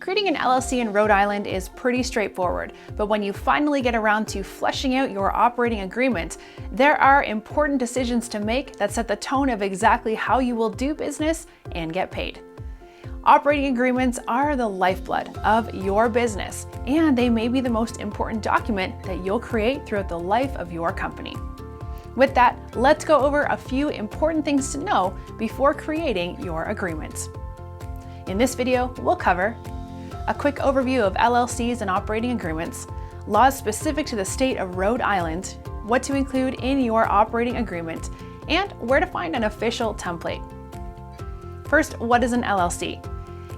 Creating an LLC in Rhode Island is pretty straightforward, but when you finally get around to fleshing out your operating agreement, there are important decisions to make that set the tone of exactly how you will do business and get paid. Operating agreements are the lifeblood of your business, and they may be the most important document that you'll create throughout the life of your company. With that, let's go over a few important things to know before creating your agreements. In this video, we'll cover a quick overview of LLCs and operating agreements, laws specific to the state of Rhode Island, what to include in your operating agreement, and where to find an official template. First, what is an LLC?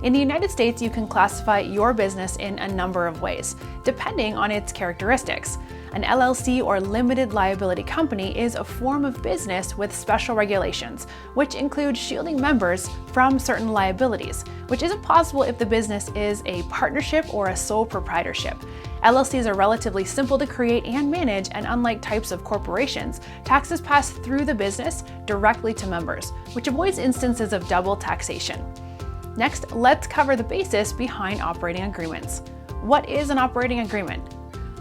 In the United States, you can classify your business in a number of ways, depending on its characteristics. An LLC or limited liability company is a form of business with special regulations, which include shielding members from certain liabilities, which isn't possible if the business is a partnership or a sole proprietorship. LLCs are relatively simple to create and manage, and unlike types of corporations, taxes pass through the business directly to members, which avoids instances of double taxation. Next, let's cover the basis behind operating agreements. What is an operating agreement?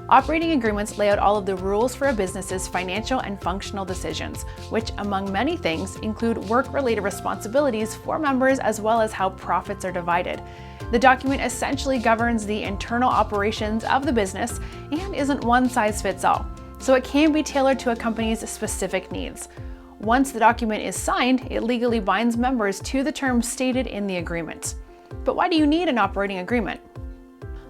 Operating agreements lay out all of the rules for a business's financial and functional decisions, which, among many things, include work-related responsibilities for members as well as how profits are divided. The document essentially governs the internal operations of the business and isn't one size fits all, so it can be tailored to a company's specific needs. Once the document is signed, it legally binds members to the terms stated in the agreement. But why do you need an operating agreement?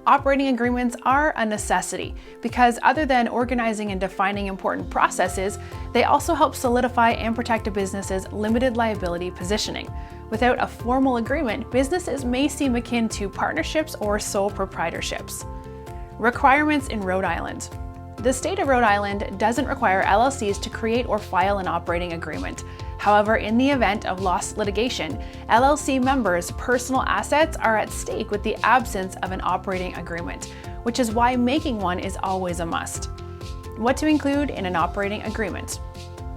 Operating agreements are a necessity because other than organizing and defining important processes, they also help solidify and protect a business's limited liability positioning. Without a formal agreement, businesses may seem akin to partnerships or sole proprietorships. Requirements in Rhode Island. The state of Rhode Island doesn't require LLCs to create or file an operating agreement. However, in the event of lost litigation, LLC members' personal assets are at stake with the absence of an operating agreement, which is why making one is always a must. What to include in an operating agreement?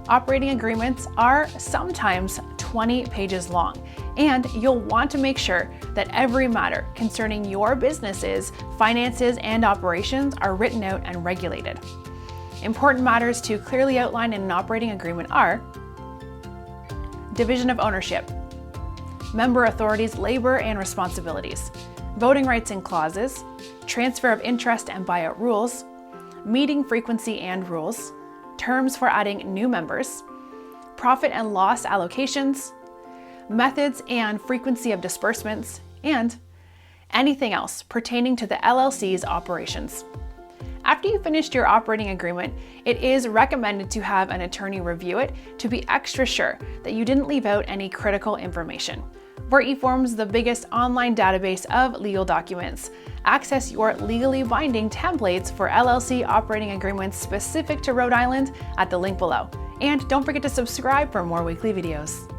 Operating agreements are sometimes 20 pages long, and you'll want to make sure that every matter concerning your business's finances and operations are written out and regulated. Important matters to clearly outline in an operating agreement are division of ownership, member authorities, labor and responsibilities, voting rights and clauses, transfer of interest and buyout rules, meeting frequency and rules, terms for adding new members, profit and loss allocations, methods and frequency of disbursements, and anything else pertaining to the LLC's operations. After you've finished your operating agreement, it is recommended to have an attorney review it to be extra sure that you didn't leave out any critical information. For eForms, the biggest online database of legal documents, access your legally binding templates for LLC operating agreements specific to Rhode Island at the link below. And don't forget to subscribe for more weekly videos.